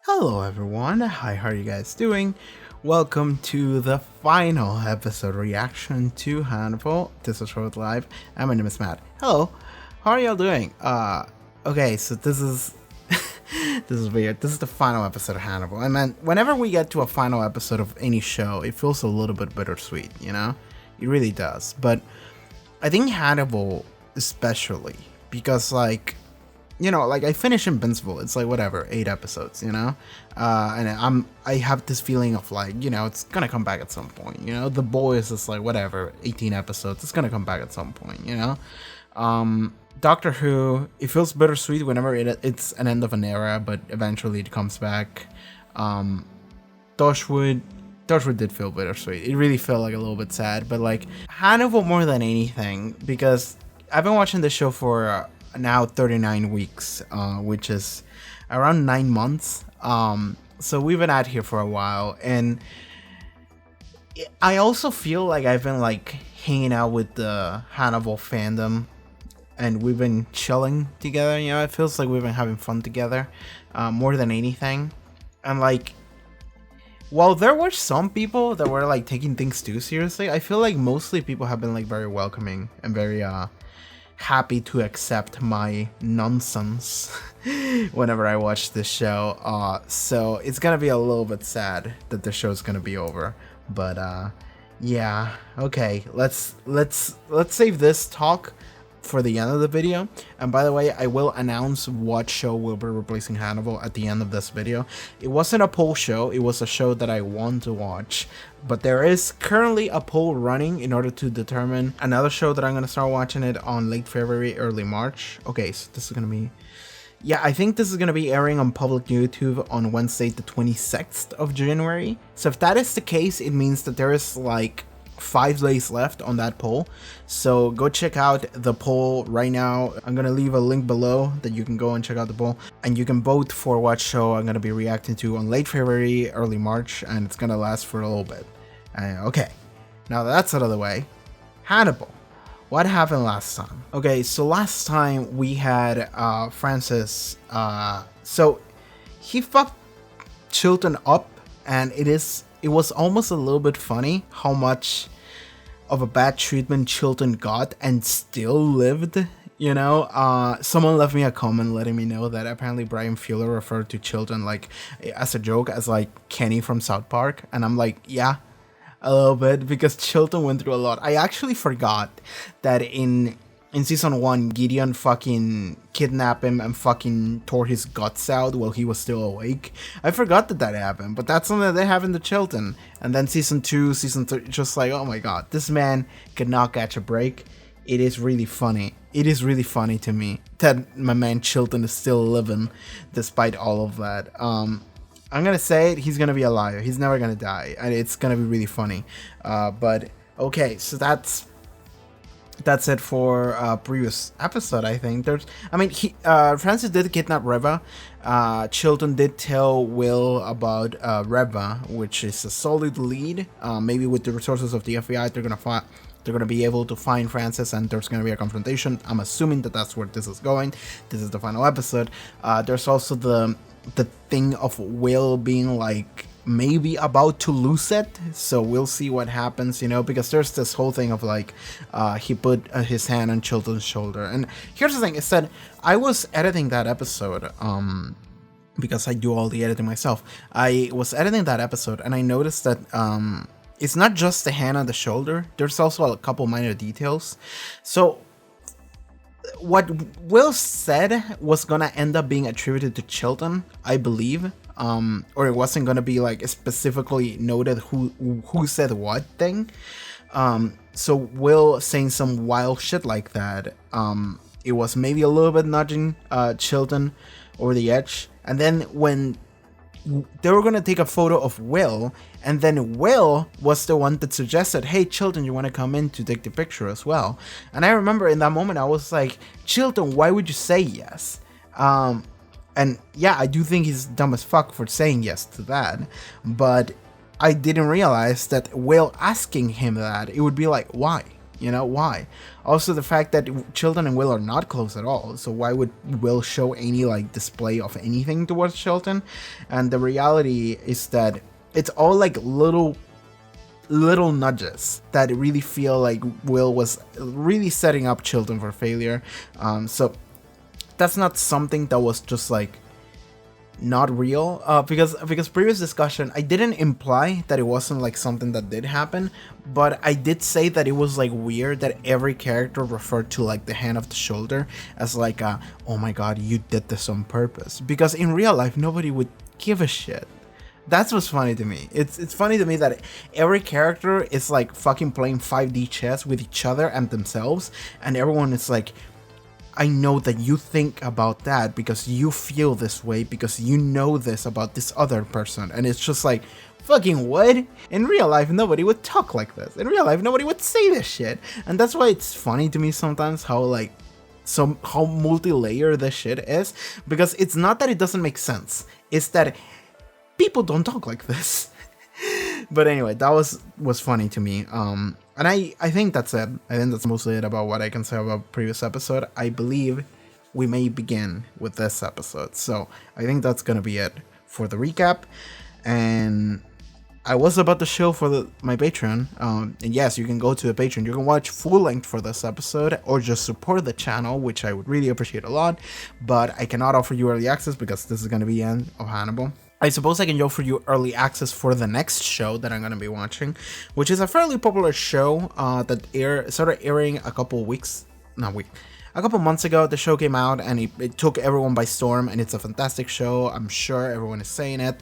Hello everyone, hi, how are you guys doing? Welcome to the final episode reaction to Hannibal. This is Road Live, and my name is Matt. Hello, how are y'all doing? Okay, so this is this is weird. This is the final episode of Hannibal. And man, whenever we get to a final episode of any show, it feels a little bit bittersweet, you know? It really does. But I think Hannibal especially, because like I finished Invincible. It's like whatever, 8 episodes, and I have this feeling of like, it's gonna come back at some point. The Boys is like whatever, 18 episodes. It's gonna come back at some point. Doctor Who, it feels bittersweet whenever it's an end of an era, but eventually it comes back. Torchwood did feel bittersweet. It really felt like a little bit sad, but like Hannibal more than anything, because I've been watching this show for now 39 weeks, which is around 9 months. So we've been out here for a while, and I also feel like I've been like hanging out with the Hannibal fandom, and we've been chilling together. It feels like we've been having fun together, more than anything. And like, while there were some people that were like taking things too seriously, I feel like mostly people have been like very welcoming and very happy to accept my nonsense whenever I watch this show. So it's gonna be a little bit sad that the show's gonna be over, but yeah, okay, let's save this talk for the end of the video. And by the way, I will announce what show will be replacing Hannibal at the end of this video. It wasn't a poll show, it was a show that I want to watch, but there is currently a poll running in order to determine another show that I'm going to start watching it on late February, early March. Okay, so this is going to be, yeah, I think this is going to be airing on public YouTube on Wednesday the 26th of January. So if that is the case, it means that there is like 5 days left on that poll, so go check out the poll right now. I'm gonna leave a link below that you can go and check out the poll, and you can vote for what show I'm gonna be reacting to on late February, early March, and it's gonna last for a little bit. Okay, now that that's out of the way, Hannibal. What happened last time? Okay, so last time we had Francis. So he fucked Chilton up, and it was almost a little bit funny how much of a bad treatment Chilton got and still lived, Someone left me a comment letting me know that apparently Brian Fuller referred to Chilton like as a joke as like Kenny from South Park, and I'm like, yeah, a little bit, because Chilton went through a lot. I actually forgot that in season 1, Gideon fucking kidnapped him and fucking tore his guts out while he was still awake. I forgot that happened, but that's something that happened to Chilton. And then season 2, season 3, just like, oh my god, this man could not catch a break. It is really funny. It is really funny to me that my man Chilton is still living despite all of that. I'm gonna say it, he's gonna be a liar. He's never gonna die, and it's gonna be really funny. But okay, so that's it for previous episode. I think Francis did kidnap Reva. Chilton did tell Will about Reva, which is a solid lead. Maybe with the resources of the FBI, they're gonna be able to find Francis, and there's gonna be a confrontation. I'm assuming that that's where this is going. This is the final episode. There's also the thing of Will being like maybe about to lose it, so we'll see what happens, because there's this whole thing of like he put his hand on Chilton's shoulder. And here's the thing, is that I was editing that episode because I do all the editing myself. I was editing that episode, and I noticed that it's not just the hand on the shoulder, there's also a couple minor details. So what Will said was gonna end up being attributed to Chilton, I believe, or it wasn't gonna be like specifically noted who said what thing. So Will saying some wild shit like that, it was maybe a little bit nudging Chilton over the edge. And then when they were gonna take a photo of Will, and then Will was the one that suggested, hey Chilton, you want to come in to take the picture as well? And I remember in that moment I was like, Chilton, why would you say yes? And yeah, I do think he's dumb as fuck for saying yes to that, but I didn't realize that Will asking him that, it would be like, why? You know, why? Also, the fact that Chilton and Will are not close at all, so why would Will show any, like, display of anything towards Chilton? And the reality is that it's all, like, little nudges that really feel like Will was really setting up Chilton for failure. So that's not something that was just, like, not real, because previous discussion I didn't imply that it wasn't like something that did happen, but I did say that it was like weird that every character referred to like the hand of the shoulder as like oh my god, you did this on purpose, because in real life nobody would give a shit. That's what's funny to me. It's funny to me that every character is like fucking playing 5D chess with each other and themselves, and everyone is like, I know that you think about that because you feel this way because you know this about this other person. And it's just like, fucking what? In real life, nobody would talk like this. In real life, nobody would say this shit. And that's why it's funny to me sometimes how like, how multi-layered this shit is. Because it's not that it doesn't make sense. It's that people don't talk like this. But anyway, that was funny to me. And I think that's it. I think that's mostly it about what I can say about previous episode. I believe we may begin with this episode. So I think that's gonna be it for the recap. And I was about to show for my Patreon. And yes, you can go to the Patreon. You can watch full length for this episode or just support the channel, which I would really appreciate a lot. But I cannot offer you early access because this is gonna be the end of Hannibal. I suppose I can offer you early access for the next show that I'm going to be watching, which is a fairly popular show that started airing a couple months ago. The show came out and it took everyone by storm, and it's a fantastic show. I'm sure everyone is saying it,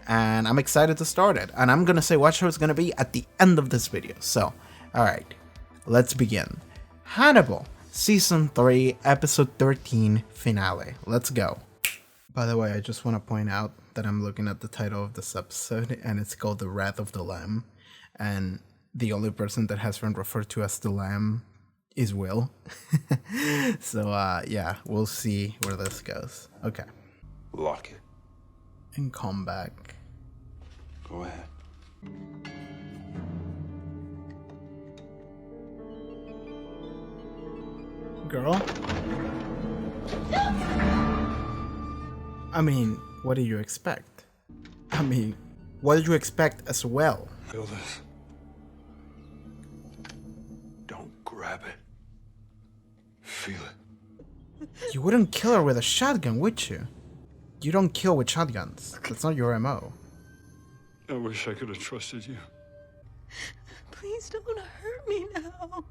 and I'm excited to start it. And I'm going to say what show it's going to be at the end of this video. So, alright, let's begin. Hannibal, Season 3, Episode 13, Finale. Let's go. By the way, I just want to point out that I'm looking at the title of this episode, and it's called The Wrath of the Lamb, and the only person that has been referred to as the Lamb is Will. So, yeah, we'll see where this goes. Okay. Lock it. And come back. Go ahead. Girl? I mean, what did you expect? I mean, what did you expect as well? Feel this. Don't grab it. Feel it. You wouldn't kill her with a shotgun, would you? You don't kill with shotguns. That's not your MO. I wish I could have trusted you. Please don't hurt me now.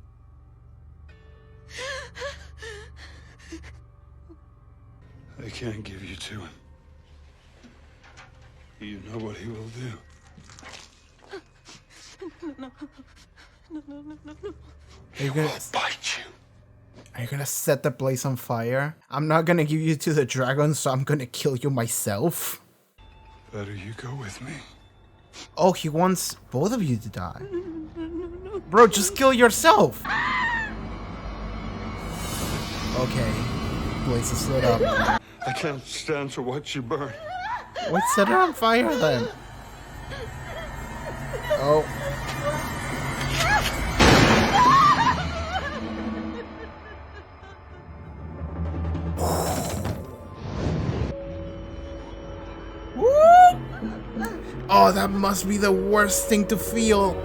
I can't give you to him. You know what he will do. No. Are you gonna Bite you. Are you gonna set the place on fire? I'm not gonna give you to the dragon, so I'm gonna kill you myself. Better you go with me. Oh, he wants both of you to die. Bro, just kill yourself. Okay, place is lit up. I can't stand to watch you burn. Let's set her on fire then. Oh. Oh, that must be the worst thing to feel.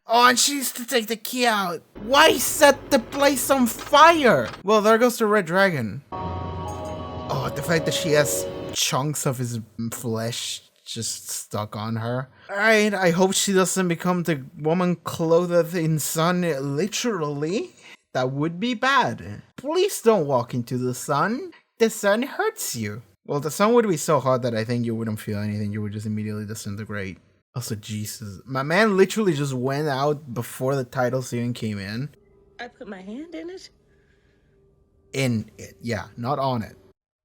Oh, and she needs to take the key out. Why set the place on fire? Well, there goes the red dragon. Oh, the fact that she has chunks of his flesh just stuck on her. Alright, I hope she doesn't become the woman clothed in sun, literally. That would be bad. Please don't walk into the sun. The sun hurts you. Well, the sun would be so hot that I think you wouldn't feel anything. You would just immediately disintegrate. Also, Jesus. My man literally just went out before the titles even came in. I put my hand in it? In it, yeah, not on it.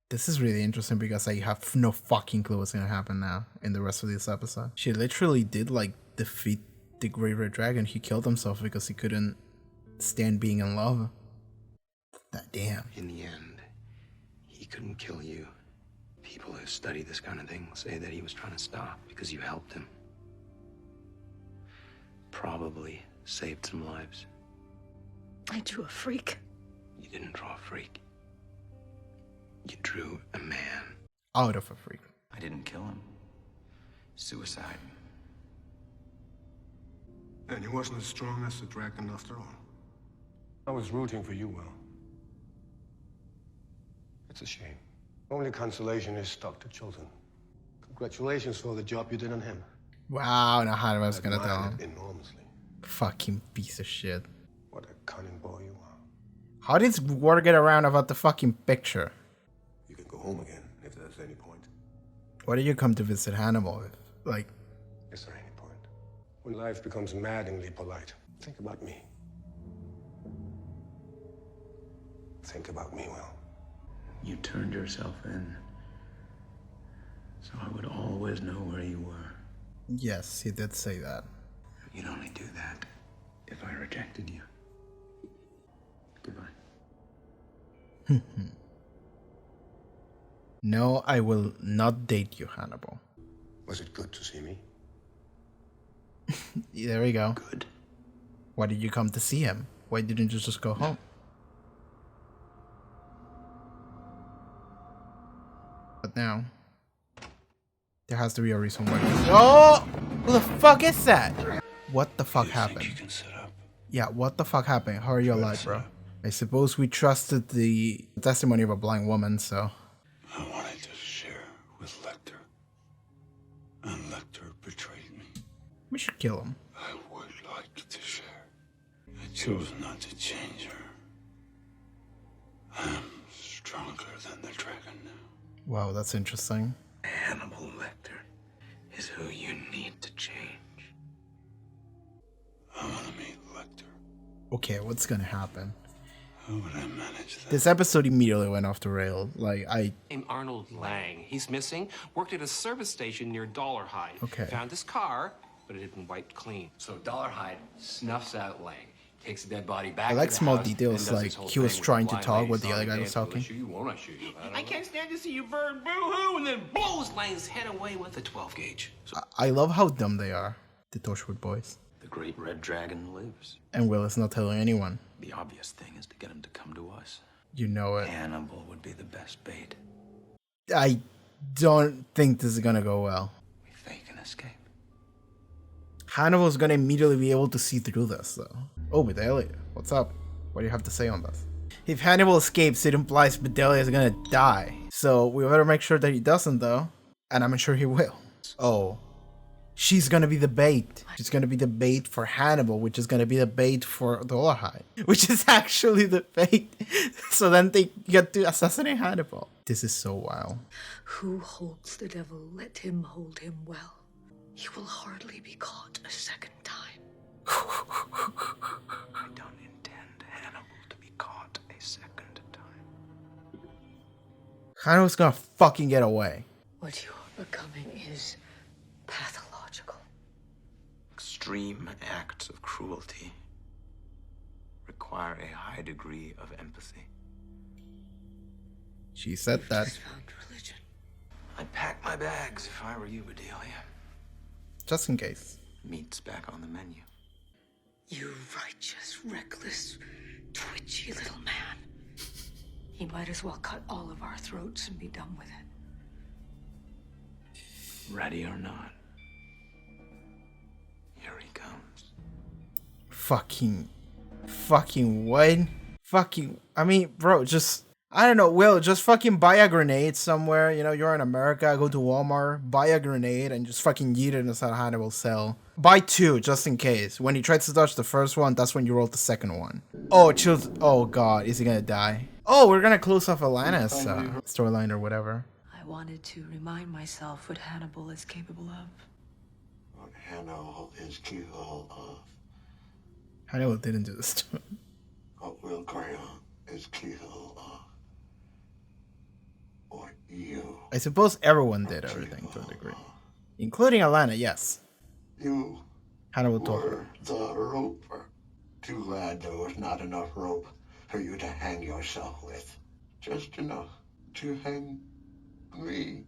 This is really interesting because I have no fucking clue what's gonna happen now in the rest of this episode. She literally did, like, defeat the Great Red Dragon. He killed himself because he couldn't stand being in love. That damn. In the end, he couldn't kill you. People who study this kind of thing say that he was trying to stop because you helped him. Probably saved some lives. I drew a freak. You didn't draw a freak. You drew a man. Out of a freak. I didn't kill him. Suicide. And he wasn't as strong as the dragon after all. I was rooting for you, Will. It's a shame. Only consolation is Dr. Chilton. Congratulations for the job you did on him. Wow, now Hannibal's gonna tell Admired him. it enormously. Fucking piece of shit. What a cunning boy you are. How did word get around about the fucking picture? You can go home again if there's any point. Why did you come to visit Hannibal? Like, Is there any point? When life becomes maddeningly polite, think about me. Think about me, Will. You turned yourself in. So I would always know where you were. yes, he did say that. You'd only do that if I rejected you. Goodbye. No, I will not date you, Hannibal. Was it good to see me? There we go. Good. Why did you come to see him? Why didn't you just go home? But now, there has to be a reason why. Oh! Who the fuck is that? What the fuck happened? You can sit up. Yeah, what the fuck happened? How are you alive, bro? I suppose we trusted the testimony of a blind woman, so. I wanted to share with Lecter. And Lecter betrayed me. We should kill him. I would like to share. I chose not to change her. I'm stronger than the dragon now. Wow, that's interesting. Hannibal Lecter is who you need to change. I want to meet Lecter. Okay, what's gonna happen? How would I manage that? This episode immediately went off the rail. Like, Named Arnold Lang. He's missing. Worked at a service station near Dollarhide. Okay. Found his car, but it had been wiped clean. So Dollarhide snuffs out Lang. Takes the dead body back. I like to the small house, details, then does like his whole he was thing with trying the to blind talk lady while the song other and guy was dance. Will I talking. shoot you? Won't I shoot you? I can't stand to see you burn. Boo-hoo! And then blows Lang's head away with a 12 gauge. So I love how dumb they are, the Torchwood boys. The great red dragon lives. And Will is not telling anyone. The obvious thing is to get him to come to us. You know it. Hannibal would be the best bait. I don't think this is gonna go well. We fake an escape. Hannibal's gonna immediately be able to see through this, though. Oh, Bedelia, what's up? What do you have to say on this? If Hannibal escapes, it implies Bedelia is gonna die. So we better make sure that he doesn't, though. And I'm sure he will. Oh. She's gonna be the bait. She's gonna be the bait for Hannibal, which is gonna be the bait for Dollarhide, which is actually the bait. So then they get to assassinate Hannibal. This is so wild. Who holds the devil, let him hold him well. He will hardly be caught a second time. I don't intend Hannibal to be caught a second time. Hannibal's gonna fucking get away. What you are becoming is pathological. Extreme acts of cruelty require a high degree of empathy. She said that. Just found religion. I'd pack my bags if I were you, Bedelia. Just in case. Meat's back on the menu. You righteous, reckless, twitchy little man. He might as well cut all of our throats and be done with it. Ready or not, here he comes. Fucking what? I mean, bro, just, I don't know, Will, just fucking buy a grenade somewhere. You know, you're in America, go to Walmart, buy a grenade, and just fucking yeet it inside Hannibal's cell. Buy two, just in case. When he tries to dodge the first one, that's when you roll the second one. Oh, chills. Oh, God, is he gonna die? Oh, we're gonna close off Alana's storyline or whatever. I wanted to remind myself what Hannibal is capable of. What Hannibal is capable of. Hannibal didn't do this to him. What Will Graham is capable of. What you. I suppose everyone did everything to a degree. Including Alana, yes. You Hannibal told her. were the roper. Too glad there was not enough rope for you to hang yourself with. Just enough to hang me.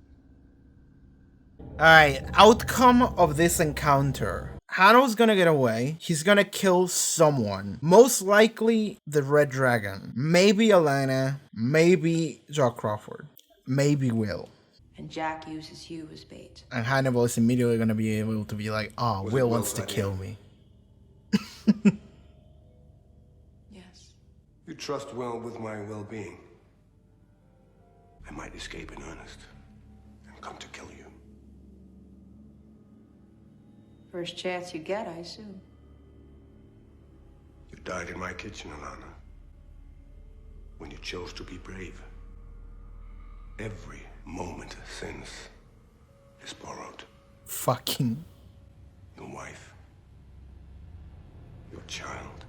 Alright, outcome of this encounter. Hannibal's gonna get away. He's gonna kill someone. Most likely the Red Dragon. Maybe Elena. Maybe Jock Crawford. Maybe Will. And Jack uses you as bait. And Hannibal is immediately gonna be able to be like, oh, Was it Will Will's wants to idea? kill me. Yes. You trust Will with my well-being. I might escape in earnest and come to kill you. First chance you get, I assume. You died in my kitchen, Alana. When you chose to be brave. Every moment since is borrowed. Fucking. Your wife. Your child.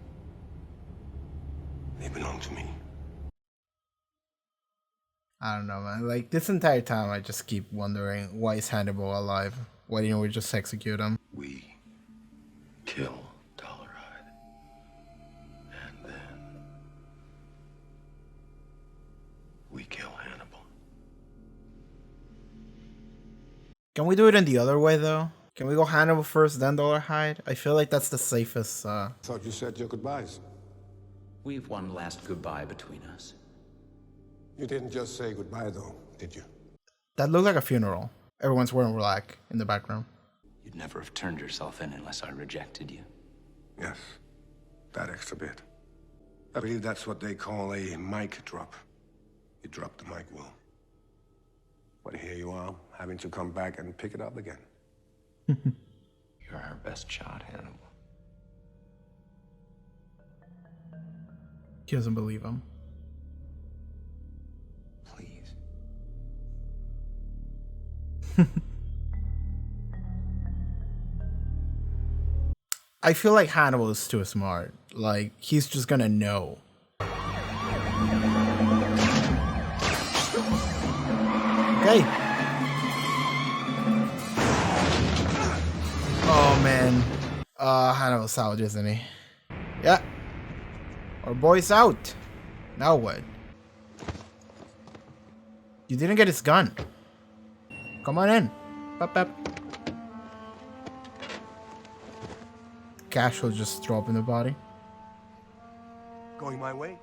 They belong to me. I don't know, man. Like, this entire time, I just keep wondering, why is Hannibal alive? Why didn't we just execute him? We kill Dollarhide. And then we kill Hannibal. Can we do it in the other way, though? Can we go Hannibal first, then Dollarhide? I feel like that's the safest, Thought you said your goodbyes. We've one last goodbye between us. You didn't just say goodbye, though, did you? That looked like a funeral. Everyone's wearing black in the background. You'd never have turned yourself in unless I rejected you. Yes, that extra bit. I believe that's what they call a mic drop. You drop the mic, Will. But here you are, having to come back and pick it up again. You're our best shot, Hannibal. He doesn't believe him. Please. I feel like Hannibal is too smart. Like, he's just gonna know. Okay. Oh, man. Hannibal's out, isn't he? Yeah. Our boy's out. Now what? You didn't get his gun. Come on in. Pep, pep. Cash will just throw up in the body. Going my way?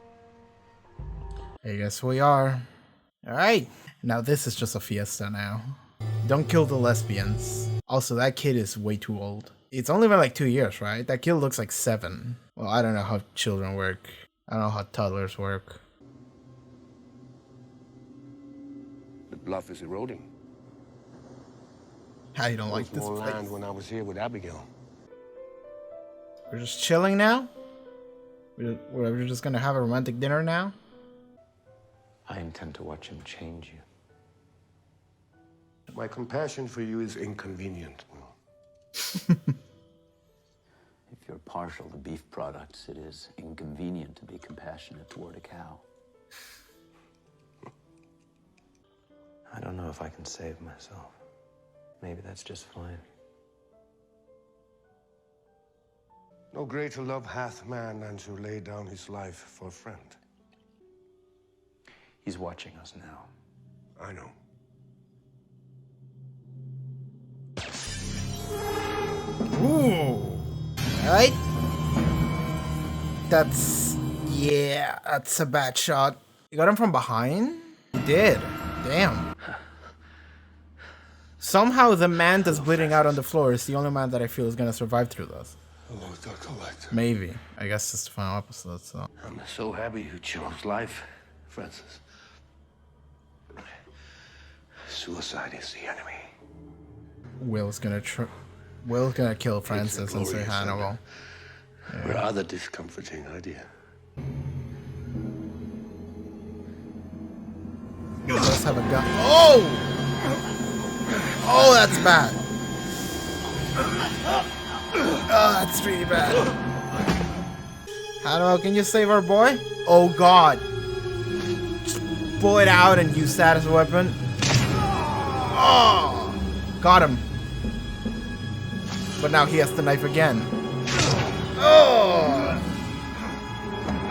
I guess we are. Alright. Now this is just a fiesta now. Don't kill the lesbians. Also, that kid is way too old. It's only been like 2 years, right? That kid looks like 7. Well, I don't know how children work. I don't know how toddlers work. The bluff is eroding. I don't like There this was more place. land when I was here with Abigail. We're just chilling now? We're just gonna have a romantic dinner now? I intend to watch him change you. My compassion for you is inconvenient, Will. If you're partial to beef products, it is inconvenient to be compassionate toward a cow. I don't know if I can save myself. Maybe that's just fine. No greater love hath man than to lay down his life for a friend. He's watching us now. I know. Ooh. Alright. Yeah, that's a bad shot. You got him from behind? You did. Damn. Somehow the man that's bleeding out on the floor is the only man that I feel is gonna survive through this. Hello, Dr. Lecter. Maybe. I guess it's the final episode, so. I'm so happy you chose life, Francis. Suicide is the enemy. Will's gonna kill Francis and say glorious Hannibal. Or other discomforting idea. He does have a gun. Oh! Oh, that's bad. Oh, that's really bad. Hannibal, can you save our boy? Oh god. Just pull it out and use that as a weapon. Oh! Got him. But now he has the knife again. Oh!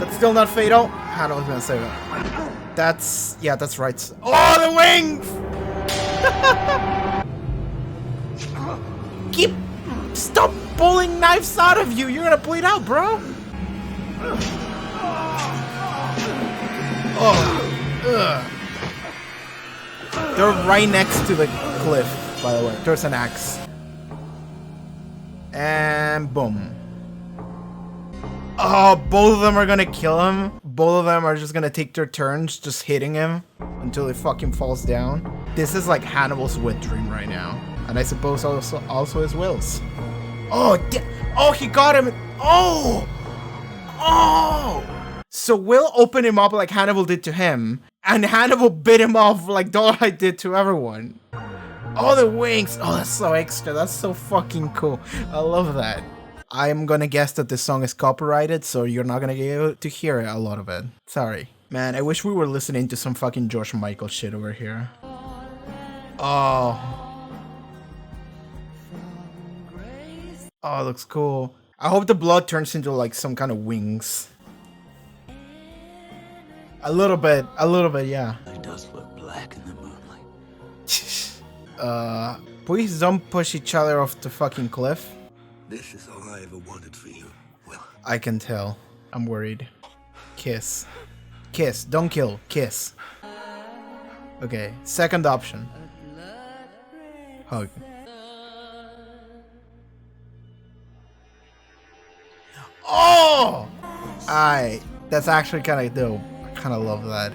That's still not fatal. Hannibal's gonna save it. That's right. Oh, the wings! Keep Stop pulling knives out of you! You're gonna bleed out, bro! Oh. Ugh. They're right next to the cliff, by the way. There's an axe. And boom. Oh, both of them are gonna kill him. Both of them are just gonna take their turns just hitting him until he fucking falls down. This is like Hannibal's wet dream right now. And I suppose also his Will's. Oh, oh, he got him. Oh! Oh! So Will opened him up like Hannibal did to him. And Hannibal bit him off like Dolarhyde did to everyone. Oh, the wings. Oh, that's so extra. That's so fucking cool. I love that. I'm gonna guess that this song is copyrighted, so you're not gonna be able to hear a lot of it. Sorry. Man, I wish we were listening to some fucking George Michael shit over here. Oh. Oh, it looks cool. I hope the blood turns into like some kind of wings. A little bit, yeah. It does look black in the moonlight. Please don't push each other off the fucking cliff. This is all I ever wanted for you, Will. I can tell. I'm worried. Kiss. Kiss. Don't kill. Kiss. Okay. Second option. Hug. Oh! That's actually kind of dope. I kind of love that.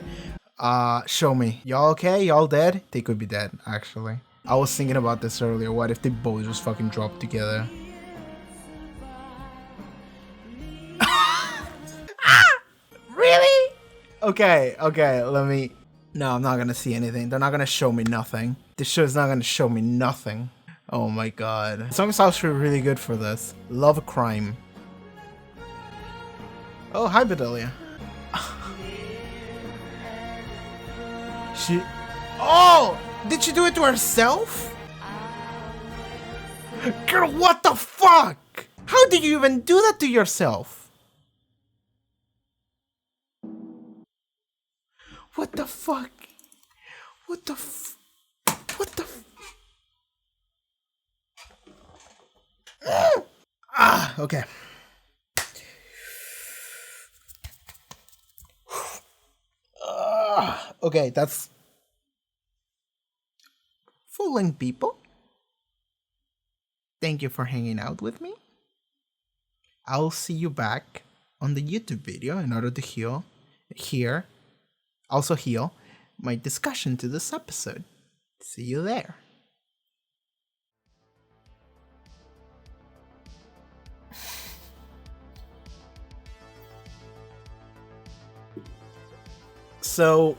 Show me. Y'all okay? Y'all dead? They could be dead, actually. I was thinking about this earlier. What if they both just fucking drop together? Really? Okay, let me... No, I'm not gonna see anything. They're not gonna show me nothing. This show's not gonna show me nothing. Oh my god. The song is actually really good for this. Love Crime. Oh, hi, Bedelia. She... Oh! Did she do it to herself? Girl, what the fuck? How did you even do that to yourself? What the fuck? What the What the okay. Okay, that's fooling people. Thank you for hanging out with me. I'll see you back on the YouTube video in order to heal my discussion to this episode. See you there. So,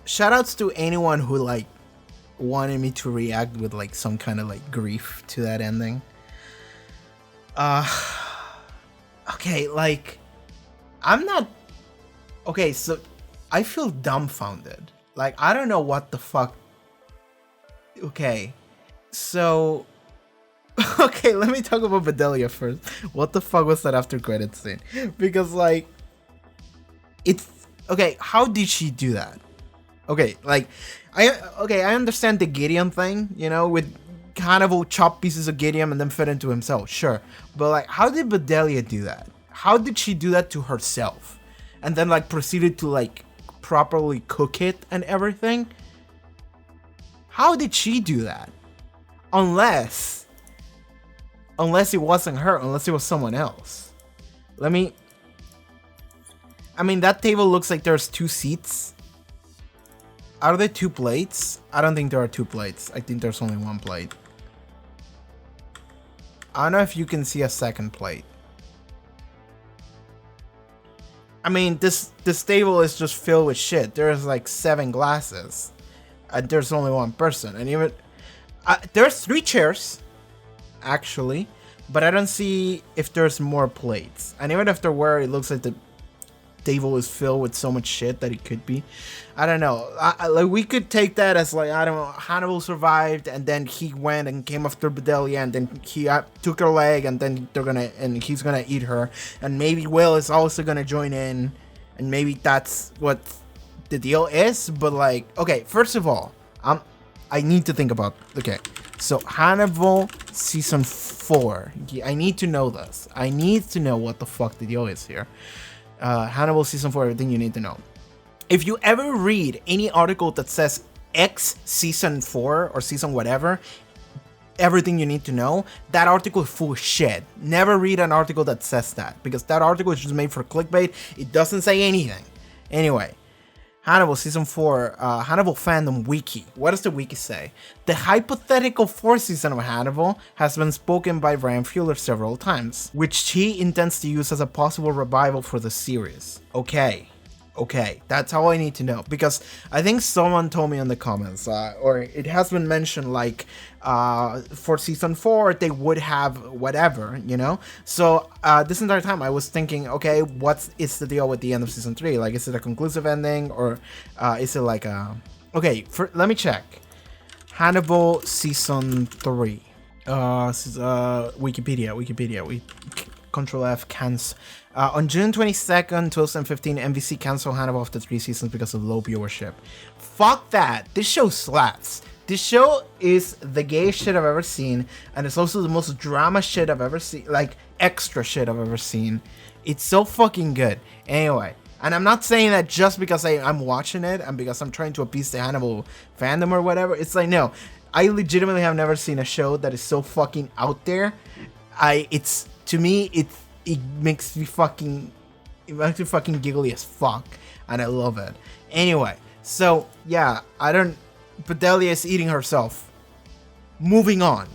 shoutouts to anyone who like wanted me to react with like some kind of like grief to that ending. Okay, like I'm not okay, so I feel dumbfounded. Like I don't know what the fuck. Okay. So okay, let me talk about Bedelia first. What the fuck was that after credits scene? Because like it's okay, how did she do that? Okay, like I understand the Gideon thing, you know, with Hannibal chop pieces of Gideon and then fit into himself, sure. But like how did Bedelia do that? How did she do that to herself? And then like proceeded to like properly cook it and everything? How did she do that? Unless it wasn't her, unless it was someone else. I mean, that table looks like there's 2 seats. Are there 2 plates? I don't think there are 2 plates. I think there's only 1 plate. I don't know if you can see a second plate. I mean, this table is just filled with shit. There's like 7 glasses. And there's only 1 person. And even... there's 3 chairs, actually. But I don't see if there's more plates. And even if there were, it looks like the table is filled with so much shit that it could be. I don't know. Like we could take that as like, I don't know, Hannibal survived and then he went and came after Bedelia and then he took her leg and then he's gonna eat her, and maybe Will is also gonna join in, and maybe that's what the deal is. But like, okay, first of all, I need to think about, okay, So Hannibal season 4. I need to know this. I need to know what the fuck the deal is here. Hannibal season 4, everything you need to know. If you ever read any article that says X season 4 or season whatever, everything you need to know, that article is full of shit. Never read an article that says that, because that article is just made for clickbait. It doesn't say anything. Anyway, Hannibal season 4, Hannibal fandom wiki. What does the wiki say? The hypothetical 4th season of Hannibal has been spoken by Brian Fuller several times, which he intends to use as a possible revival for the series. Okay, that's all I need to know, because I think someone told me in the comments, or it has been mentioned, like, for season 4, they would have whatever, you know? So, this entire time I was thinking, okay, what is the deal with the end of season 3? Like, is it a conclusive ending, or is it like a... Okay, let me check. Hannibal season 3. Wikipedia. Control F, cancel. On June 22nd, 2015, NBC canceled Hannibal after 3 seasons because of low viewership. Fuck that. This show slaps. This show is the gayest shit I've ever seen, and it's also the most drama shit I've ever seen, like extra shit I've ever seen. It's so fucking good. Anyway, and I'm not saying that just because I'm watching it and because I'm trying to appease the Hannibal fandom or whatever. It's like, no, I legitimately have never seen a show that is so fucking out there. To me, it makes me fucking giggly as fuck, and I love it. Anyway, so yeah, Bedelia is eating herself. Moving on.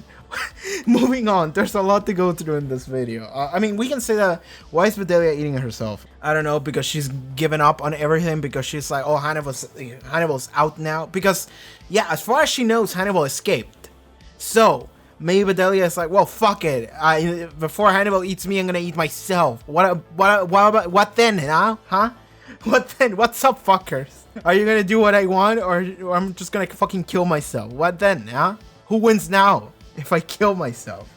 There's a lot to go through in this video. I mean, we can say that, why is Bedelia eating herself? I don't know, because she's given up on everything, because she's like, oh, Hannibal's out now. Because, yeah, as far as she knows, Hannibal escaped. So maybe Bedelia is like, well, fuck it. Before Hannibal eats me, I'm gonna eat myself. What then, huh? What then? What's up, fuckers? Are you gonna do what I want, or I'm just gonna fucking kill myself? What then, huh? Who wins now if I kill myself?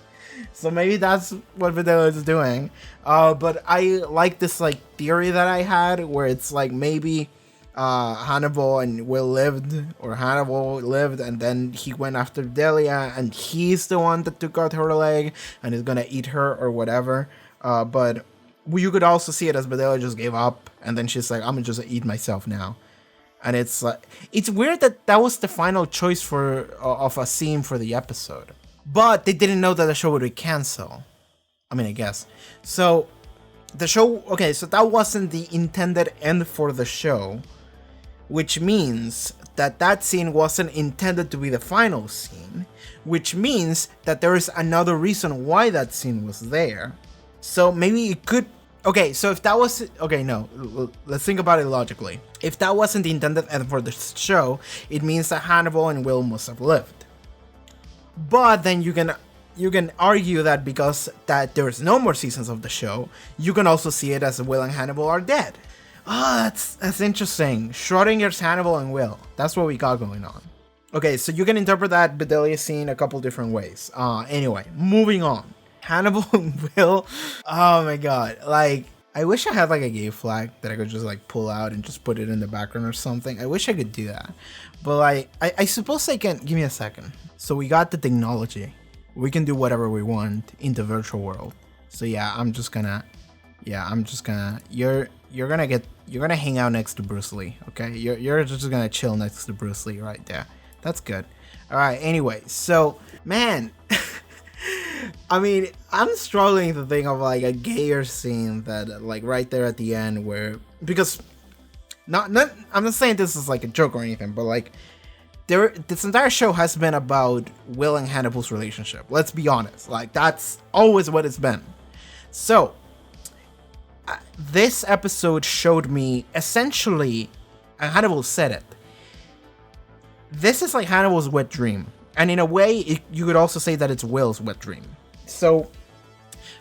So maybe that's what Bedelia is doing. But I like this like theory that I had, where it's like maybe Hannibal and Will lived, or Hannibal lived and then he went after Delia and he's the one that took out her leg and is gonna eat her or whatever. But you could also see it as Bedelia just gave up and then she's like, I'm gonna just eat myself now. And it's like, it's weird that was the final choice of a scene for the episode, but they didn't know that the show would be canceled. I mean, I guess so. The show, okay, so that wasn't the intended end for the show, which means that scene wasn't intended to be the final scene, which means that there is another reason why that scene was there. So maybe it could... Okay, so if that was... Okay, no, let's think about it logically. If that wasn't the intended end for the show, it means that Hannibal and Will must have lived. But then you can argue that because that there's no more seasons of the show, you can also see it as Will and Hannibal are dead. That's interesting. Schrodinger's Hannibal and Will. That's what we got going on. Okay, so you can interpret that Bedelia scene a couple different ways. Anyway, moving on. Hannibal and Will. Oh my god. Like, I wish I had like a gay flag that I could just like pull out and just put it in the background or something. I wish I could do that. But like, I suppose I can. Give me a second. So we got the technology. We can do whatever we want in the virtual world. So yeah, you're gonna hang out next to Bruce Lee, okay? You're just gonna chill next to Bruce Lee right there. That's good. All right. Anyway, so man, I mean, I'm struggling to think of like a gayer scene that like right there at the end where, because I'm not saying this is like a joke or anything, but like this entire show has been about Will and Hannibal's relationship. Let's be honest. Like, that's always what it's been. So, this episode showed me, essentially, and Hannibal said it, this is like Hannibal's wet dream. And in a way, you could also say that it's Will's wet dream. So,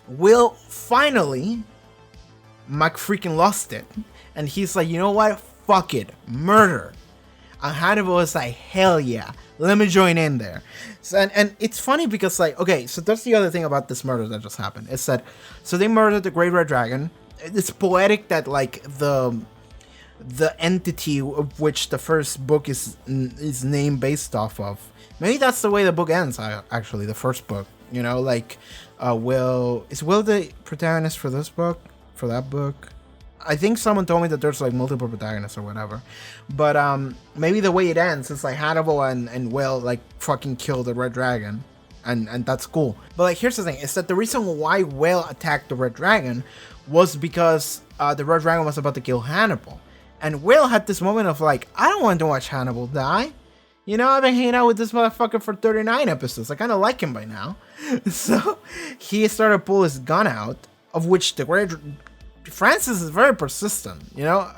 Will finally, freaking lost it. And he's like, you know what? Fuck it. Murder. And Hannibal is like, hell yeah, let me join in there. So, and it's funny because like, okay, so that's the other thing about this murder that just happened. Is that, so they murdered the Great Red Dragon. It's poetic that like the entity of which the first book is named based off of Maybe that's the way the book ends. Actually, the first book, you know, like Will the protagonist for this book, for that book? I think someone told me that there's like multiple protagonists or whatever, but maybe the way it ends is like Hannibal and Will like fucking kill the Red Dragon, and that's cool. But like, here's the thing: is that the reason why Will attacked the Red Dragon was because the Red Dragon was about to kill Hannibal, and Will had this moment of like, I don't want to watch Hannibal die. You know, I've been hanging out with this motherfucker for 39 episodes. I kind of like him by now. So he started to pull his gun out, of which the Red Francis is very persistent, you know,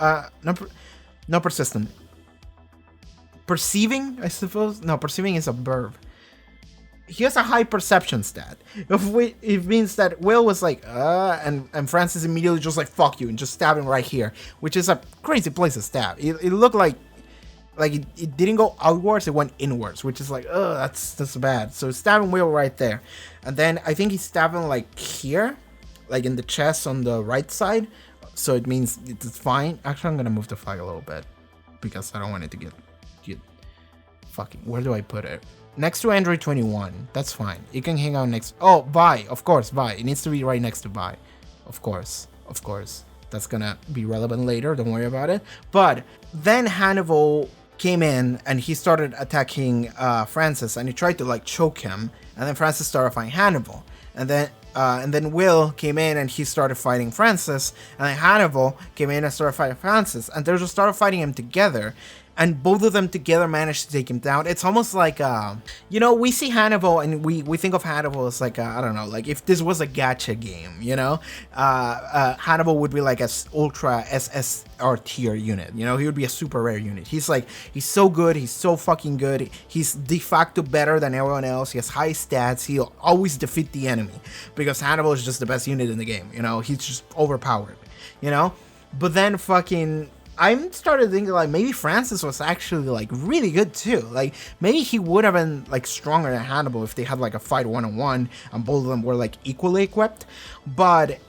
not persistent. Perceiving, I suppose. No, perceiving is a verb. He has a high perception stat. It means that Will was like, and Francis immediately just like, fuck you, and just stab him right here, which is a crazy place to stab. It looked like it didn't go outwards, it went inwards, which is like, that's bad. So stabbing Will right there, and then I think he's stabbing like here, like in the chest on the right side, so it means it's fine. Actually, I'm gonna move the flag a little bit because I don't want it to get fucking, where do I put it? Next to Android 21. That's fine. It can hang out next. Oh, Vi, of course, Vi. It needs to be right next to Vi. Of course. That's gonna be relevant later, don't worry about it. But then Hannibal came in and he started attacking Francis, and he tried to like choke him, and then Francis started fighting Hannibal, and then Will came in and he started fighting Francis, and then Hannibal came in and started fighting Francis, and they just started fighting him together, and both of them together managed to take him down. It's almost like, you know, we see Hannibal and we think of Hannibal as like, I don't know, like if this was a gacha game, you know, Hannibal would be like a ultra SSR tier unit, you know, he would be a super rare unit. He's so good, he's so fucking good, he's de facto better than everyone else, he has high stats, he'll always defeat the enemy, because Hannibal is just the best unit in the game, you know, he's just overpowered, you know. But then fucking, I started thinking like maybe Francis was actually like really good too. Like maybe he would have been like stronger than Hannibal if they had like a fight 1-on-1 and both of them were like equally equipped. But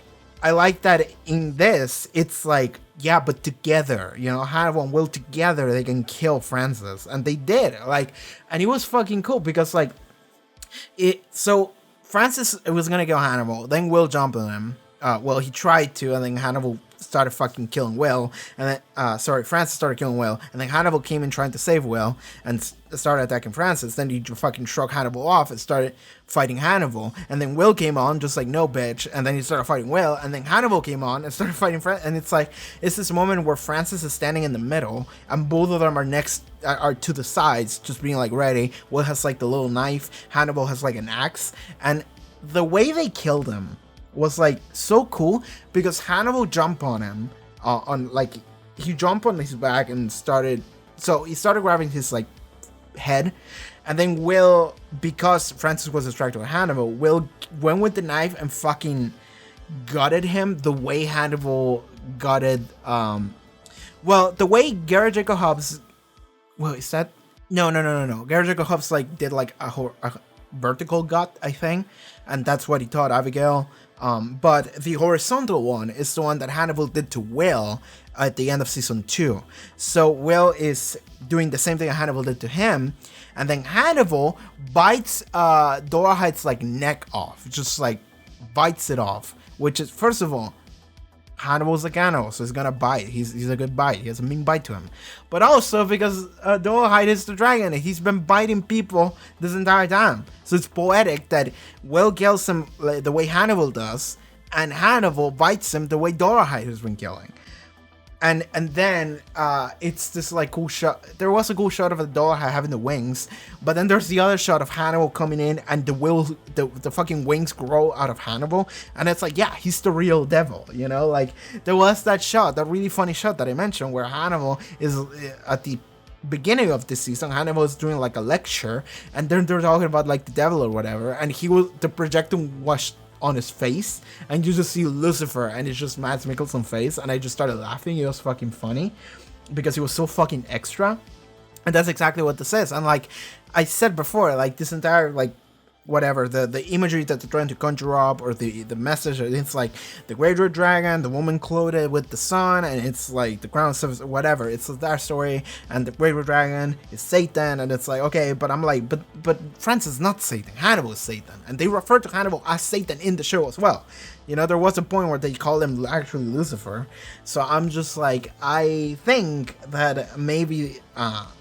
I like that in this, it's like, yeah, but together, you know, Hannibal and Will together, they can kill Francis, and they did. Like, and it was fucking cool because like so Francis was gonna kill Hannibal, then Will jumped on him. Well, he tried to, and then Hannibal started fucking killing Will, and then Francis started killing Will, and then Hannibal came in trying to save Will and started attacking Francis. Then he fucking shrugged Hannibal off and started fighting Hannibal, and then Will came on just like, no bitch, and then he started fighting Will, and then Hannibal came on and started fighting Francis, and it's like, it's this moment where Francis is standing in the middle and both of them are to the sides just being like ready. Will has like the little knife, Hannibal has like an axe, and the way they killed him was like so cool because Hannibal jumped on him he jumped on his back and started grabbing his like head, and then Will, because Francis was distracted with Hannibal, Will went with the knife and fucking gutted him the way Hannibal gutted the way Garrett Jacob Hobbs, is that no Garrett Jacob Hobbs like did like a vertical gut, I think, and that's what he taught Abigail. But the horizontal one is the one that Hannibal did to Will at the end of season 2. So Will is doing the same thing that Hannibal did to him, and then Hannibal bites Dorahide's like neck off, just like bites it off, which is, first of all, Hannibal's a cannibal, so he's gonna bite. He's a good bite. He has a mean bite to him. But also because Dorahide is the dragon, and he's been biting people this entire time. So it's poetic that Will kills him the way Hannibal does, and Hannibal bites him the way Dorahide has been killing. And then it's this like cool shot. There was a cool shot of the Dorahide having the wings, but then there's the other shot of Hannibal coming in, and the fucking wings grow out of Hannibal, and it's like, yeah, he's the real devil, you know. Like there was that shot, that really funny shot that I mentioned, where Hannibal is at the beginning of this season. Hannibal is doing like a lecture, and then they're talking about like the devil or whatever, and the projector was on his face, and you just see Lucifer, and it's just Mads Mikkelsen's face, and I just started laughing. It was fucking funny because he was so fucking extra, and that's exactly what this is. And like I said before, like this entire like whatever, the imagery that they're trying to conjure up, or the message, it's like the great red dragon, the woman clothed with the sun, and it's like the crown of whatever, it's that story, and the great red dragon is Satan, and it's like, okay, but I'm like, but Francis is not Satan, Hannibal is Satan, and they refer to Hannibal as Satan in the show as well. You know, there was a point where they called him actually Lucifer. So I'm just like, I think that maybe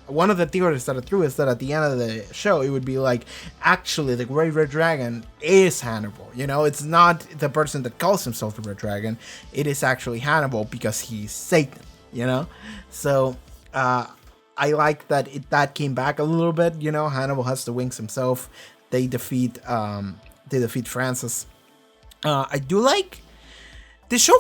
one of the theories that I threw is that at the end of the show, it would be like, actually, the Great Red Dragon is Hannibal. You know, it's not the person that calls himself the Red Dragon. It is actually Hannibal because he's Satan, you know? So I like that that came back a little bit. You know, Hannibal has the wings himself. They defeat Francis. I do like this show.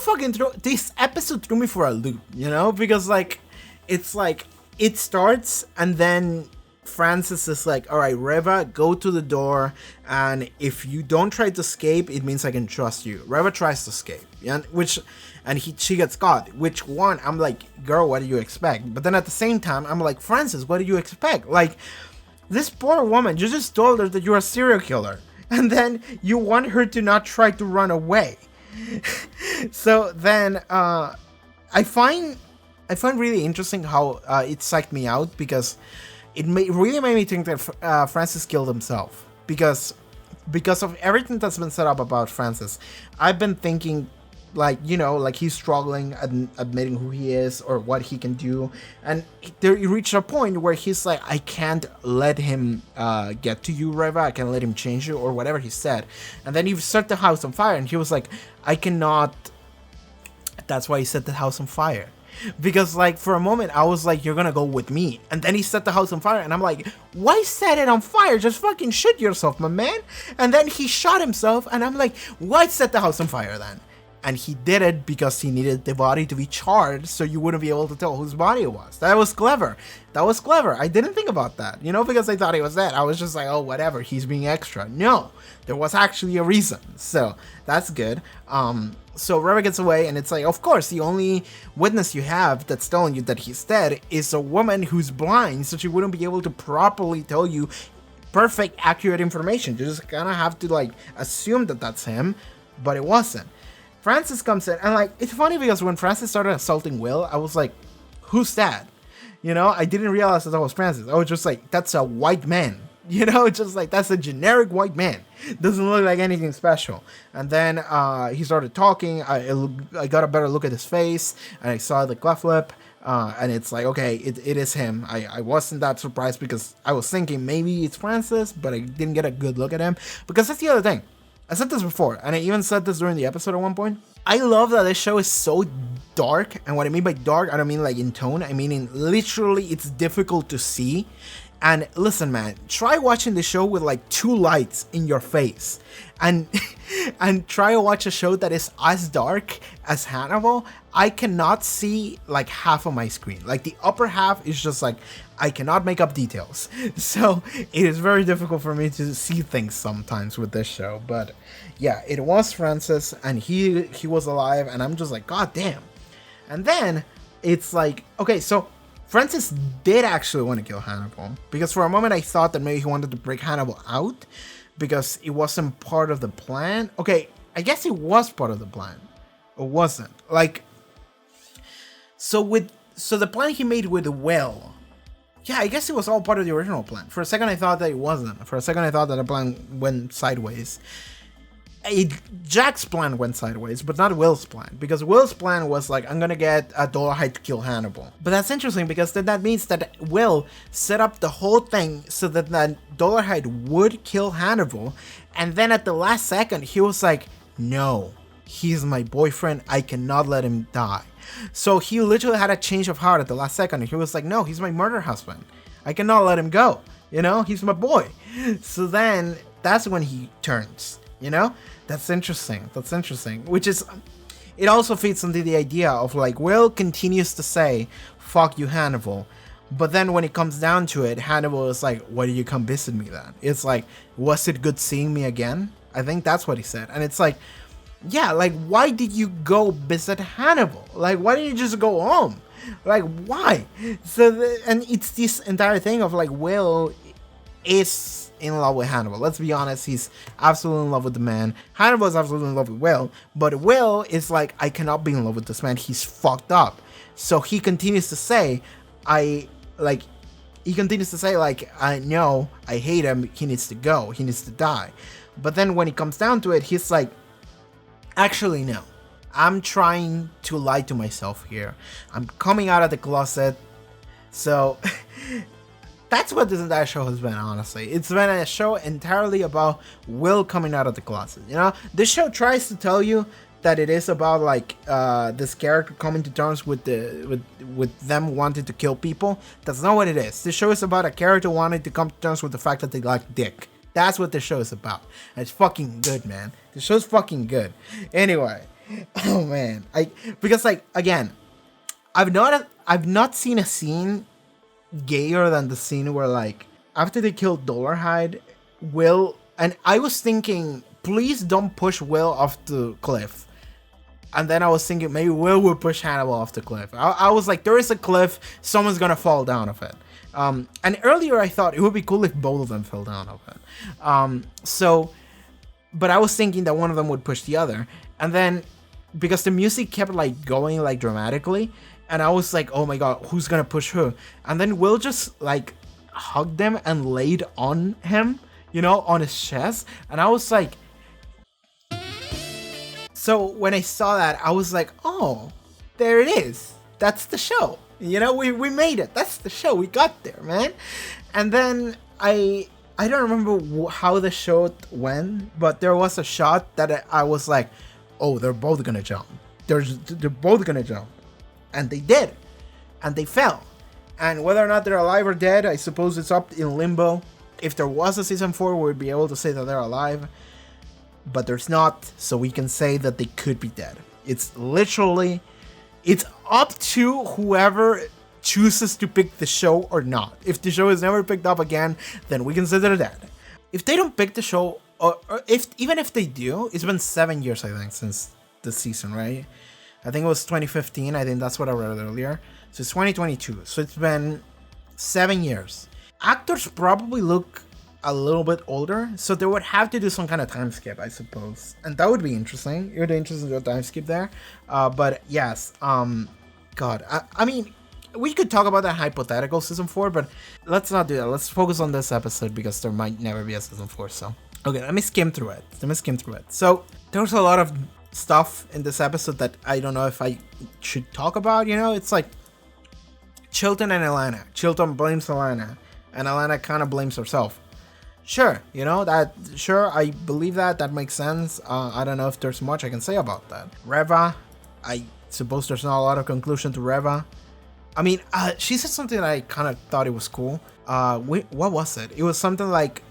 This episode threw me for a loop, you know, because like it's like it starts and then Francis is like, all right, Reva, go to the door, and if you don't try to escape, it means I can trust you. Reva tries to escape, and she gets caught. Which one? I'm like, girl, what do you expect? But then at the same time, I'm like, Francis, what do you expect? Like, this poor woman, you just told her that you're a serial killer. And then you want her to not try to run away. So then I find really interesting how it psyched me out, because it really made me think that Francis killed himself. Because of everything that's been set up about Francis, I've been thinking, like, you know, like he's struggling at admitting who he is or what he can do, and there he reached a point where he's like, I can't let him get to you, Reva, I can't let him change you, or whatever he said. And then he set the house on fire, and he was like, I cannot. That's why he set the house on fire, because like for a moment I was like, you're gonna go with me, and then he set the house on fire, and I'm like, why set it on fire? Just fucking shoot yourself, my man. And then he shot himself, and I'm like, why set the house on fire then? And he did it because he needed the body to be charred so you wouldn't be able to tell whose body it was. That was clever. I didn't think about that, you know, because I thought he was dead. I was just like, oh, whatever, he's being extra. No, there was actually a reason. So that's good. So Reva gets away, and it's like, of course, the only witness you have that's telling you that he's dead is a woman who's blind, so she wouldn't be able to properly tell you perfect, accurate information. You just kind of have to like assume that that's him, but it wasn't. Francis comes in, and like, it's funny because when Francis started assaulting Will, I was like, who's that? You know, I didn't realize that was Francis. I was just like, that's a white man. You know, just like, that's a generic white man. Doesn't look like anything special. And then he started talking. I got a better look at his face, and I saw the cleft lip. And it's like, okay, it is him. I wasn't that surprised, because I was thinking maybe it's Francis, but I didn't get a good look at him. Because that's the other thing. I said this before, and I even said this during the episode at one point. I love that this show is so dark, and what I mean by dark, I don't mean like in tone, I mean in literally it's difficult to see. And listen, man, try watching the show with like 2 lights in your face, and try to watch a show that is as dark as Hannibal. I cannot see like half of my screen. Like the upper half is just like, I cannot make up details. So it is very difficult for me to see things sometimes with this show. But yeah, it was Francis, and he was alive, and I'm just like, god damn. And then it's like, okay, so Francis did actually want to kill Hannibal, because for a moment I thought that maybe he wanted to break Hannibal out because it wasn't part of the plan. Okay, I guess it was part of the plan. It wasn't. Like, so the plan he made with Will, yeah, I guess it was all part of the original plan. For a second I thought that it wasn't. For a second I thought that the plan went sideways. Jack's plan went sideways, but not Will's plan, because Will's plan was like, I'm gonna get a Dollarhide to kill Hannibal. But that's interesting, because then that means that Will set up the whole thing so that Dollarhide would kill Hannibal, and then at the last second he was like, no, he's my boyfriend, I cannot let him die. So he literally had a change of heart at the last second, and he was like, no, he's my murder husband, I cannot let him go, you know, he's my boy. So then that's when he turns, you know. That's interesting, which is, it also fits into the idea of like, Will continues to say, fuck you, Hannibal, but then when it comes down to it, Hannibal is like, why did you come visit me then? It's like, was it good seeing me again? I think that's what he said. And it's like, yeah, like, why did you go visit Hannibal? Like, why didn't you just go home? Like, why? So, and it's this entire thing of like, Will is in love with Hannibal. Let's be honest, he's absolutely in love with the man. Hannibal is absolutely in love with Will, but Will is like, I cannot be in love with this man. He's fucked up. So he continues to say, I know, I hate him. He needs to go. He needs to die. But then when it comes down to it, he's like, actually, no. I'm trying to lie to myself here. I'm coming out of the closet. So that's what this entire show has been, honestly. It's been a show entirely about Will coming out of the closet. You know, this show tries to tell you that it is about like this character coming to terms with them wanting to kill people. That's not what it is. This show is about a character wanting to come to terms with the fact that they like dick. That's what the show is about. And it's fucking good, man. The show's fucking good. Anyway, oh man, because like again, I've not seen a scene gayer than the scene where like after they killed Dollarhide, Will, and I was thinking, please don't push Will off the cliff. And then I was thinking maybe Will would push Hannibal off the cliff. I was like, there is a cliff, someone's gonna fall down off it. And earlier I thought it would be cool if both of them fell down off it. But I was thinking that one of them would push the other. And then, because the music kept like going like dramatically, and I was like, oh my god, who's gonna push who? And then Will just like hugged him and laid on him, you know, on his chest. And I was like, so when I saw that, I was like, oh, there it is. That's the show. You know, we made it. That's the show. We got there, man. And then I don't remember how the show went, but there was a shot that I was like, oh, they're both gonna jump. They're both gonna jump. And they did. And they fell. And whether or not they're alive or dead, I suppose it's up in limbo. If there was a season 4, we'd be able to say that they're alive. But there's not, so we can say that they could be dead. It's literally, it's up to whoever chooses to pick the show or not. If the show is never picked up again, then we consider it dead. If they don't pick the show, or even if they do, it's been 7 years, I think, since the season, right? I think it was 2015. I think that's what I read earlier. So it's 2022. So it's been 7 years. Actors probably look a little bit older, so they would have to do some kind of time skip, I suppose, and that would be interesting. It would be interesting to do a time skip there. But yes, God, I mean, we could talk about that hypothetical season 4, but let's not do that. Let's focus on this episode because there might never be a season 4. So okay, let me skim through it. So there's a lot of stuff in this episode that I don't know if I should talk about. You know, it's like Chilton and Alana. Chilton blames Alana, and Alana kind of blames herself. Sure, you know, I believe that makes sense. I don't know if there's much I can say about that. Reva, I suppose there's not a lot of conclusion to Reva. I mean, she said something that I kind of thought it was cool. What was it? It was something like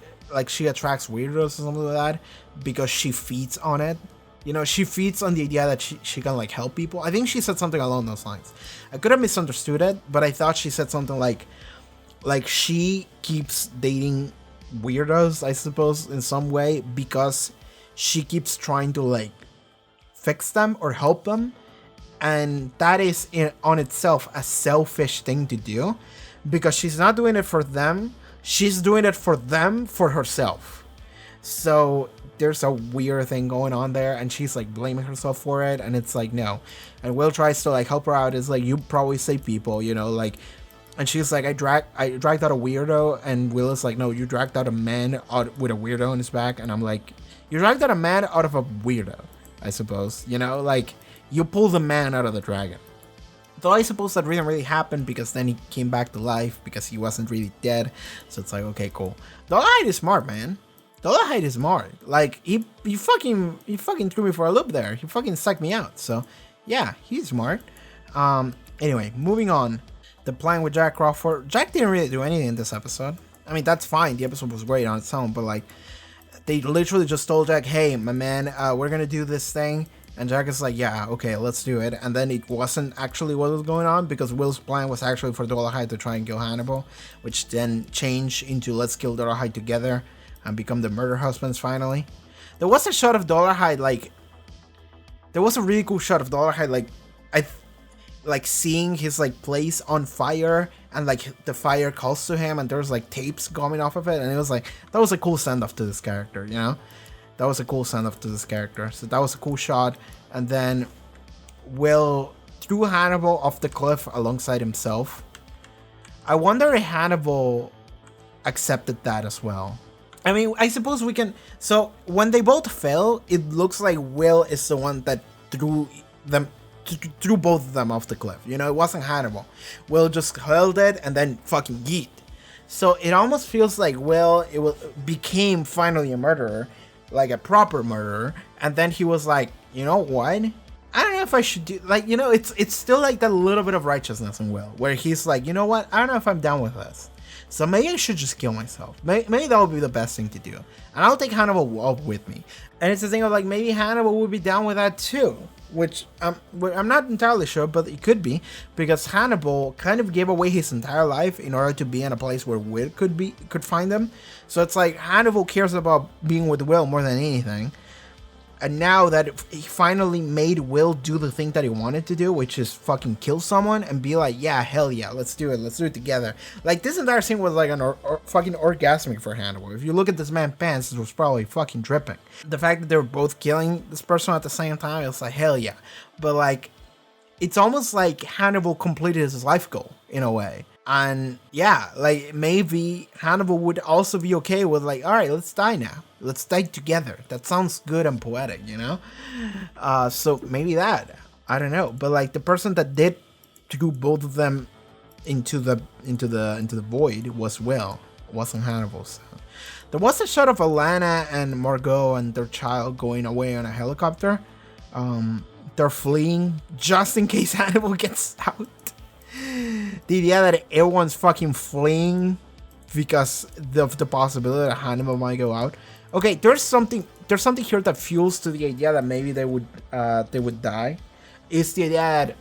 she attracts weirdos or something like that because she feeds on it. You know, she feeds on the idea that she can like help people. I think she said something along those lines. I could have misunderstood it, but I thought she said something like she keeps dating weirdos, I suppose, in some way, because she keeps trying to like fix them or help them, and that is on itself a selfish thing to do, because she's not doing it for them, she's doing it for them, for herself. So there's a weird thing going on there, and she's like blaming herself for it, and it's like, no. And Will tries to like help her out. It's like, you probably say people, you know, like. And she's like, I dragged out a weirdo, and Will is like, no, you dragged out a man out with a weirdo on his back. And I'm like, you dragged out a man out of a weirdo, I suppose. You know, like, you pull the man out of the dragon. Though I suppose that didn't really happen, because then he came back to life because he wasn't really dead. So it's like, okay, cool. Dollarhide is smart, man. Dollarhide is smart. Like, he fucking threw me for a loop there. He fucking sucked me out. So yeah, he's smart. Anyway, moving on. The plan with Jack Crawford. Jack didn't really do anything in this episode. I mean, that's fine. The episode was great on its own, but like, they literally just told Jack, hey, my man, we're gonna do this thing. And Jack is like, yeah, okay, let's do it. And then it wasn't actually what was going on, because Will's plan was actually for Dollarhide to try and kill Hannibal, which then changed into let's kill Dollarhide together and become the murder husbands finally. There was a shot of Dollarhide, like, there was a really cool shot of Dollarhide, like, seeing his like place on fire, and like the fire calls to him, and there's like tapes coming off of it, and it was like that was a cool send off to this character, you know. That was a cool send off to this character. So that was a cool shot, and then Will threw Hannibal off the cliff alongside himself. I wonder if Hannibal accepted that as well. I mean, I suppose we can. So when they both fell, it looks like Will is the one that threw both of them off the cliff. You know, it wasn't Hannibal. Will just held it and then fucking yeet. So it almost feels like Will became finally a murderer, like a proper murderer, and then he was like, you know what? I don't know if I should do, like, you know, it's still like that little bit of righteousness in Will, where he's like, you know what? I don't know if I'm down with this. So maybe I should just kill myself. Maybe that would be the best thing to do. And I'll take Hannibal up with me. And it's the thing of like, maybe Hannibal would be down with that too. Which I'm not entirely sure, but it could be. Because Hannibal kind of gave away his entire life in order to be in a place where Will could find him. So it's like Hannibal cares about being with Will more than anything. And now that he finally made Will do the thing that he wanted to do, which is fucking kill someone and be like, yeah, hell yeah, let's do it together. Like, this entire scene was like fucking orgasmic for Hannibal. If you look at this man's pants, it was probably fucking dripping. The fact that they were both killing this person at the same time, it's like, hell yeah. But like, it's almost like Hannibal completed his life goal in a way. And yeah, like maybe Hannibal would also be okay with like, all right, let's die now. Let's die together. That sounds good and poetic, you know? So maybe that. I don't know. But like the person that did threw both of them into the void was Will. It wasn't Hannibal. So. There was a shot of Alana and Margot and their child going away on a helicopter. They're fleeing just in case Hannibal gets out. The idea that everyone's fucking fleeing because of the possibility that Hannibal might go out. Okay, there's something here that fuels to the idea that maybe they would die. It's the idea that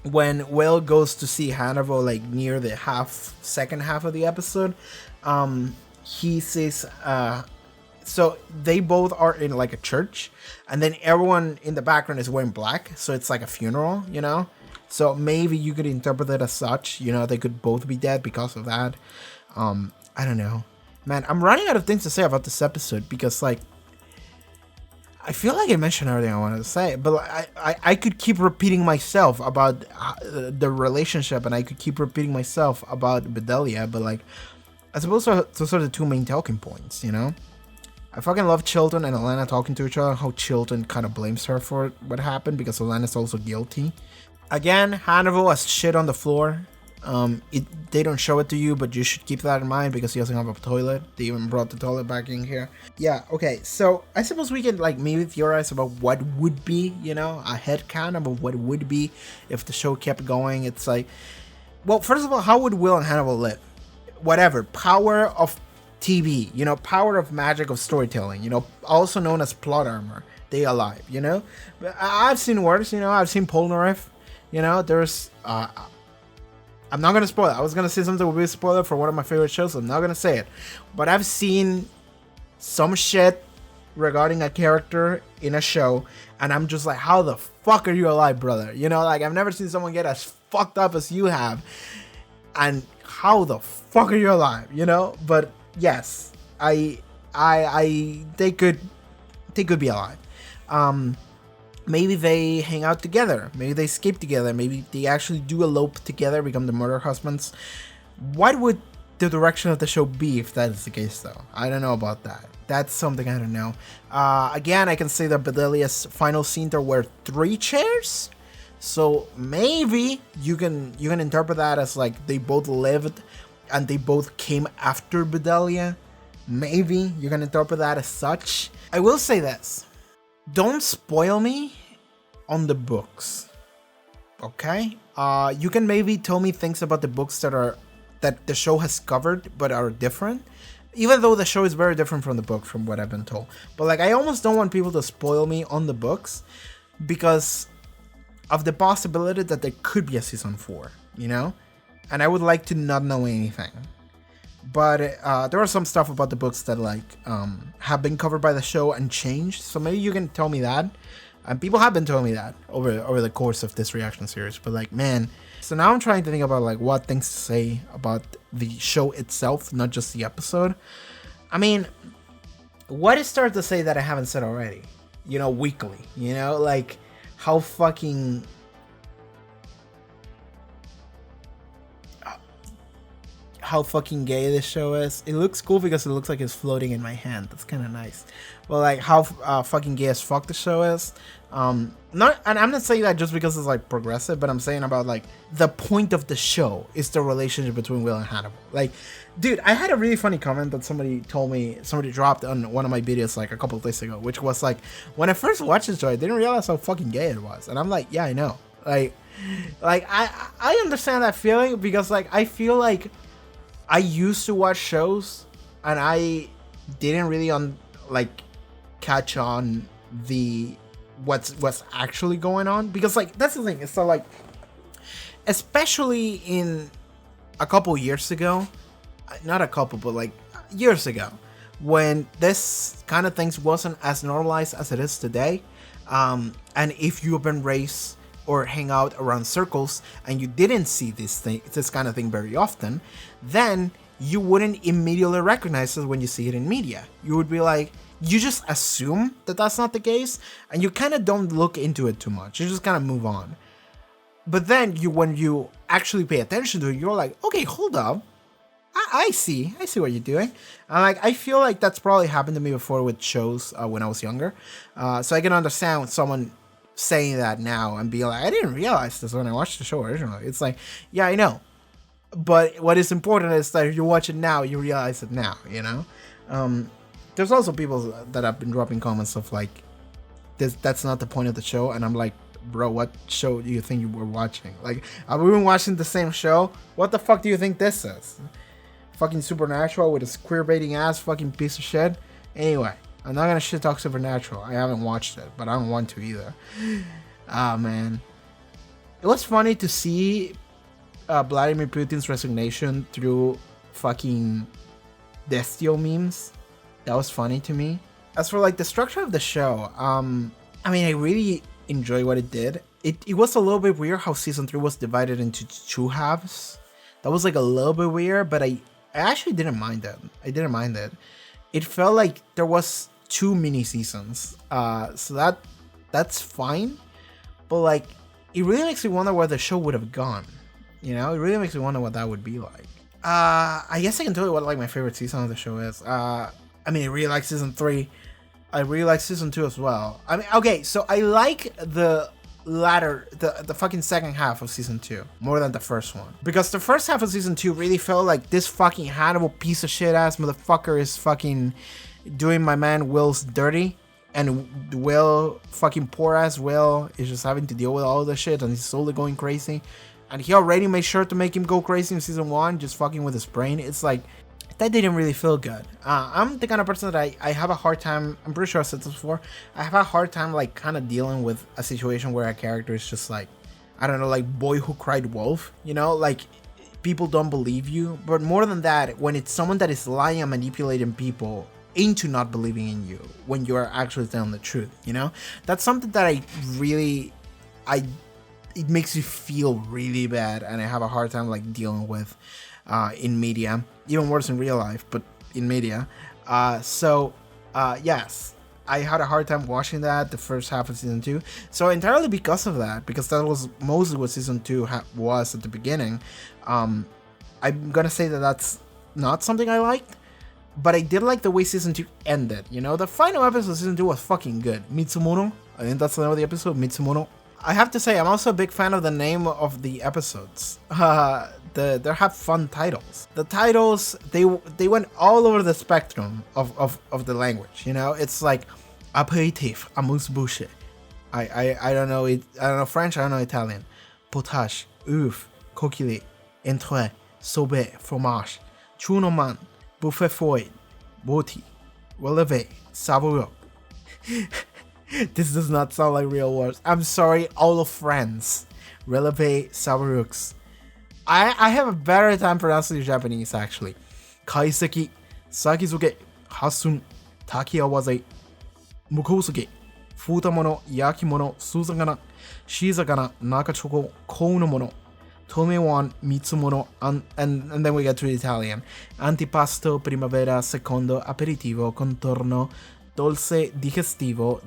when Will goes to see Hannibal like near the second half of the episode, he says so they both are in like a church, and then everyone in the background is wearing black, so it's like a funeral, you know? So maybe you could interpret it as such, you know, they could both be dead because of that. I don't know. Man, I'm running out of things to say about this episode because, like, I feel like I mentioned everything I wanted to say, but I could keep repeating myself about the relationship, and I could keep repeating myself about Bedelia, but, like, I suppose those are the two main talking points, you know? I fucking love Chilton and Alana talking to each other, how Chilton kind of blames her for what happened because Alana's also guilty. Again, Hannibal has shit on the floor. They don't show it to you, but you should keep that in mind because he doesn't have a toilet. They even brought the toilet back in here. Yeah, okay, so I suppose we can like maybe theorize about what would be, you know, a headcanon of what would be if the show kept going. It's like, well, first of all, how would Will and Hannibal live? Whatever, power of TV, you know, power of magic of storytelling, you know, also known as plot armor. They alive, you know? I've seen worse, you know, I've seen Polnareff. You know, there's, I'm not going to spoil it. I was going to say something that would be a spoiler for one of my favorite shows, so I'm not going to say it. But I've seen some shit regarding a character in a show, and I'm just like, how the fuck are you alive, brother? You know, like, I've never seen someone get as fucked up as you have, and how the fuck are you alive, you know? But, yes, they could be alive. Maybe they hang out together. Maybe they escape together. Maybe they actually do elope together, become the murder husbands. What would the direction of the show be if that is the case, though? I don't know about that. That's something I don't know. Again, I can say that Bedelia's final scene there were 3 chairs. So maybe you can interpret that as like they both lived and they both came after Bedelia. Maybe you can interpret that as such. I will say this. Don't spoil me on the books, okay? You can maybe tell me things about the books that the show has covered but are different, even though the show is very different from the book from what I've been told. But like, I almost don't want people to spoil me on the books because of the possibility that there could be a season 4, you know? And I would like to not know anything. But there are some stuff about the books that like have been covered by the show and changed. So maybe you can tell me that. And people have been telling me that over the course of this reaction series. But like, man, So now I'm trying to think about like what things to say about the show itself, not just the episode. I mean, what is there to say that I haven't said already? You know, weekly. You know, like how fucking gay this show is. It looks cool because it looks like it's floating in my hand. That's kind of nice. But like how fucking gay as fuck the show is. Not, and I'm not saying that just because it's like progressive, but I'm saying about like the point of the show is the relationship between Will and Hannibal. Like, dude, I had a really funny comment that somebody dropped on one of my videos like a couple of days ago, which was like, when I first watched the show, I didn't realize how fucking gay it was. And I'm like, yeah, I know. Like I understand that feeling because like I feel like I used to watch shows and I didn't really catch on the what's actually going on, because like that's the thing. It's so like, especially in a couple years ago, not a couple, but like years ago, when this kind of things wasn't as normalized as it is today, and if you've been raised or hang out around circles and you didn't see this kind of thing very often, then you wouldn't immediately recognize it when you see it in media. You would be like, you just assume that that's not the case, and you kind of don't look into it too much. You just kind of move on. But then when you actually pay attention to it, you're like, okay, hold up. I see what you're doing. And like, I feel like that's probably happened to me before with shows when I was younger. So I can understand someone saying that now and be like, I didn't realize this when I watched the show originally. It's like, yeah, I know. But what is important is that if you watch it now, you realize it now, you know? There's also people that have been dropping comments of like, that's not the point of the show. And I'm like, bro, what show do you think you were watching? Like, have we been watching the same show? What the fuck do you think this is? Fucking Supernatural with a queer baiting ass fucking piece of shit? Anyway, I'm not gonna shit talk Supernatural. I haven't watched it, but I don't want to either. Ah, man. It was funny to see Vladimir Putin's resignation through fucking Destio memes. That was funny to me. As for like the structure of the show, I mean, I really enjoy what it did. It was a little bit weird how season 3 was divided into 2 halves. That was like a little bit weird, but I actually didn't mind that. I didn't mind it. It felt like there was 2 mini seasons. So that's fine. But like, it really makes me wonder where the show would have gone. You know, it really makes me wonder what that would be like. I guess I can tell you what like my favorite season of the show is. I mean, I really like season 3. I really like season 2 as well. I mean, okay, so I like the fucking second half of season 2 more than the first one, because the first half of season 2 really felt like this fucking Hannibal piece of shit ass motherfucker is fucking doing my man Will's dirty, and Will, fucking poor ass Will, is just having to deal with all the shit, and he's slowly going crazy, and he already made sure to make him go crazy in season 1, just fucking with his brain. It's like, that didn't really feel good. I'm the kind of person that I have a hard time, I'm pretty sure I said this before, I have a hard time like kind of dealing with a situation where a character is just like, I don't know, like Boy Who Cried Wolf, you know, like people don't believe you. But more than that, when it's someone that is lying and manipulating people into not believing in you when you're actually telling the truth, you know, that's something that it makes you feel really bad, and I have a hard time like dealing with in media, even worse in real life, but in media. Yes, I had a hard time watching that the first half of season 2. So entirely because of that, because that was mostly what season 2 was at the beginning, I'm gonna say that that's not something I liked, but I did like the way season 2 ended. You know, the final episode of season 2 was fucking good. Mitsumono, I think that's the name of the episode, Mitsumono. I have to say, I'm also a big fan of the name of the episodes. They have fun titles. The titles, they went all over the spectrum of the language. You know, it's like apéritif, amuse-bouche. I don't know it. I don't know French. I don't know Italian. Potage, œuf, coquille, entrée, sorbet, fromage, chounoman, buffet froid, rôti, relevé, savoureux. This does not sound like real words. I'm sorry, all of France. Relevé, savoureux. I have a better time pronouncing Japanese actually. Kaiseki, sakizuke, hasun, takiawaze, mukosuke, futamono, yakimono, suzagana, shizagana, nakachoko, kounomono, told me one Mitsumono, and then we get to the Italian. Antipasto, primavera, secondo, aperitivo, contorno, dolce, digestivo,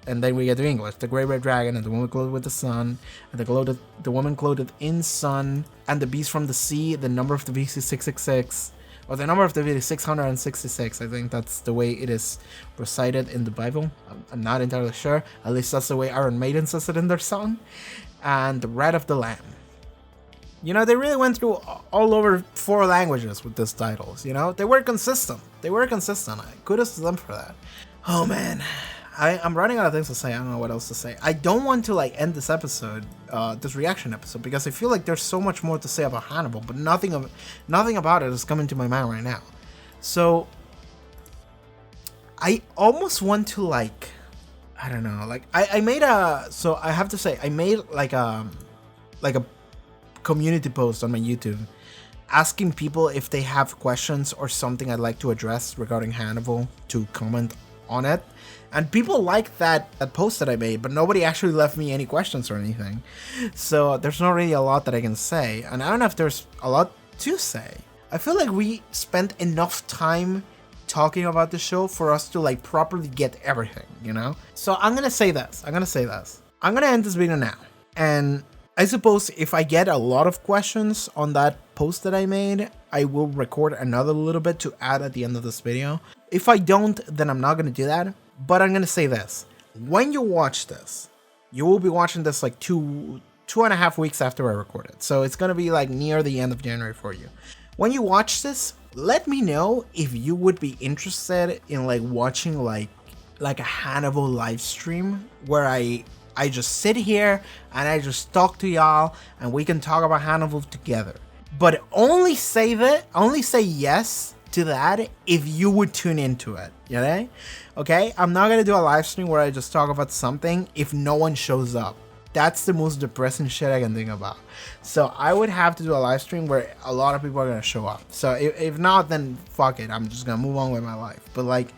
and then we get to English. The Great Red Dragon, and the woman clothed with the sun, and the woman clothed in sun, and the beast from the sea. The number of the beast is 666. Or the number of the beast is 666. I think that's the way it is recited in the Bible. I'm not entirely sure. At least that's the way Iron Maiden says it in their song. And the Red of the Lamb. You know, they really went through all over 4 languages with these titles, you know? They were consistent. Kudos to them for that. Oh, man. I'm running out of things to say. I don't know what else to say. I don't want to, like, end this episode, this reaction episode, because I feel like there's so much more to say about Hannibal, but nothing about it is coming to my mind right now. So, I almost want to, like, I don't know, like, I made so I have to say, I made, like a community post on my YouTube asking people if they have questions or something I'd like to address regarding Hannibal to comment on it. And people liked that post that I made, but nobody actually left me any questions or anything. So there's not really a lot that I can say. And I don't know if there's a lot to say. I feel like we spent enough time talking about the show for us to like properly get everything, you know? So I'm gonna say this. I'm gonna end this video now. And I suppose if I get a lot of questions on that post that I made, I will record another little bit to add at the end of this video. If I don't, then I'm not gonna do that. But I'm gonna say this. When you watch this, you will be watching this like two and a half weeks after I record it. So it's gonna be like near the end of January for you. When you watch this, let me know if you would be interested in like watching like a Hannibal live stream where I just sit here and I just talk to y'all and we can talk about Hannibal together. But only say yes to that if you would tune into it, you know? Okay? I'm not gonna do a live stream where I just talk about something if no one shows up. That's the most depressing shit I can think about. So I would have to do a live stream where a lot of people are gonna show up. So if not, then fuck it. I'm just gonna move on with my life. But like,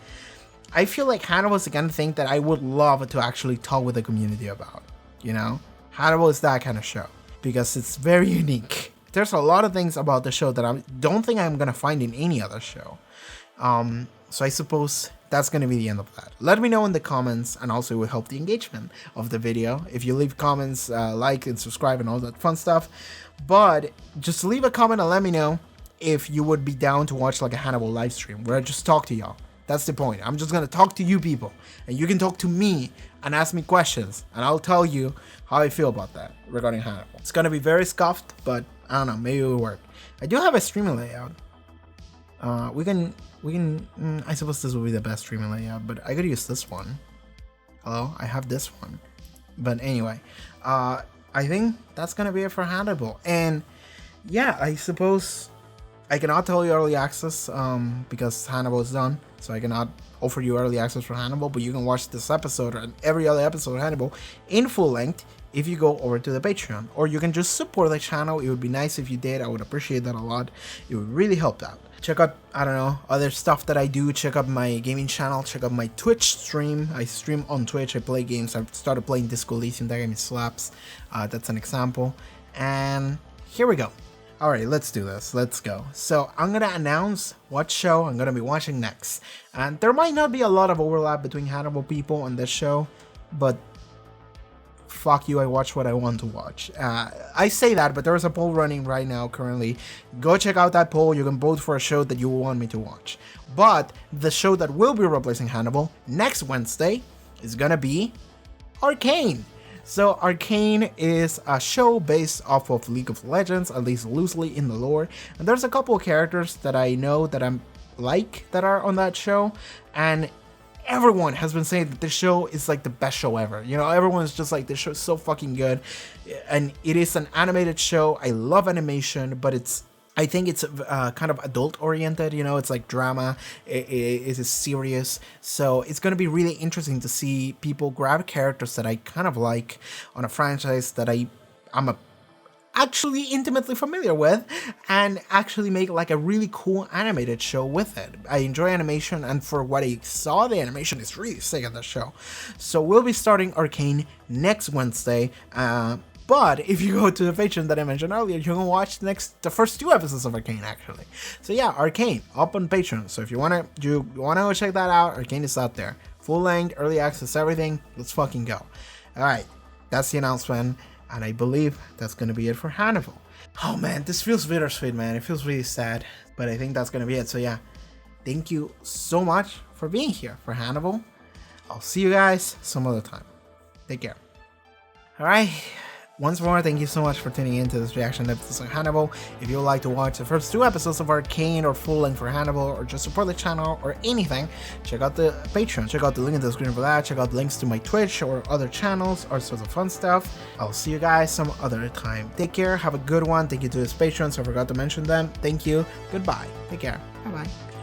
I feel like Hannibal is the kind of thing that I would love to actually talk with the community about, you know? Hannibal is that kind of show because it's very unique. There's a lot of things about the show that I don't think I'm going to find in any other show. So I suppose that's going to be the end of that. Let me know in the comments, and also it will help the engagement of the video. If you leave comments, like and subscribe and all that fun stuff. But just leave a comment and let me know if you would be down to watch like a Hannibal live stream where I just talk to y'all. That's the point. I'm just gonna talk to you people, and you can talk to me and ask me questions, and I'll tell you how I feel about that regarding Hannibal. It's gonna be very scuffed, but I don't know, maybe it will work. I do have a streaming layout. We can. I suppose this will be the best streaming layout, but I could use this one. Hello, I have this one. But anyway, I think that's gonna be it for Hannibal, and yeah, I suppose I cannot tell you early access because Hannibal is done, so I cannot offer you early access for Hannibal, but you can watch this episode and every other episode of Hannibal in full length if you go over to the Patreon, or you can just support the channel. It would be nice if you did. I would appreciate that a lot. It would really help out. Check out, I don't know, other stuff that I do. Check out my gaming channel. Check out my Twitch stream. I stream on Twitch. I play games. I started playing Disco Elysium. That game slaps. That's an example. And here we go. Alright, let's do this. Let's go. So I'm gonna announce what show I'm gonna be watching next. And there might not be a lot of overlap between Hannibal people on this show, but fuck you, I watch what I want to watch. I say that, but there is a poll running right now currently. Go check out that poll. You can vote for a show that you want me to watch. But the show that will be replacing Hannibal next Wednesday is gonna be Arcane. So Arcane is a show based off of League of Legends, at least loosely in the lore. And there's a couple of characters that I know that I'm like that are on that show. And everyone has been saying that this show is like the best show ever. You know, everyone's just like, this show is so fucking good. And it is an animated show. I love animation, but I think it's kind of adult oriented, you know, it's like drama, it is serious. So it's going to be really interesting to see people grab characters that I kind of like on a franchise that I'm actually intimately familiar with and actually make like a really cool animated show with it. I enjoy animation, and for what I saw, the animation is really sick in the show. So we'll be starting Arcane next Wednesday. But if you go to the Patreon that I mentioned earlier, you can watch the first 2 episodes of Arcane actually. So yeah, Arcane up on Patreon. So if you wanna go check that out, Arcane is out there, full length, early access, everything. Let's fucking go. All right, that's the announcement, and I believe that's gonna be it for Hannibal. Oh man, this feels bittersweet, man. It feels really sad, but I think that's gonna be it. So yeah, thank you so much for being here for Hannibal. I'll see you guys some other time. Take care. All right. Once more, thank you so much for tuning in to this reaction episode of Hannibal. If you would like to watch the first 2 episodes of Arcane or full length for Hannibal, or just support the channel or anything, check out the Patreon. Check out the link in the screen for that. Check out links to my Twitch or other channels, all sorts of fun stuff. I'll see you guys some other time. Take care. Have a good one. Thank you to his patrons. I forgot to mention them. Thank you. Goodbye. Take care. Bye-bye.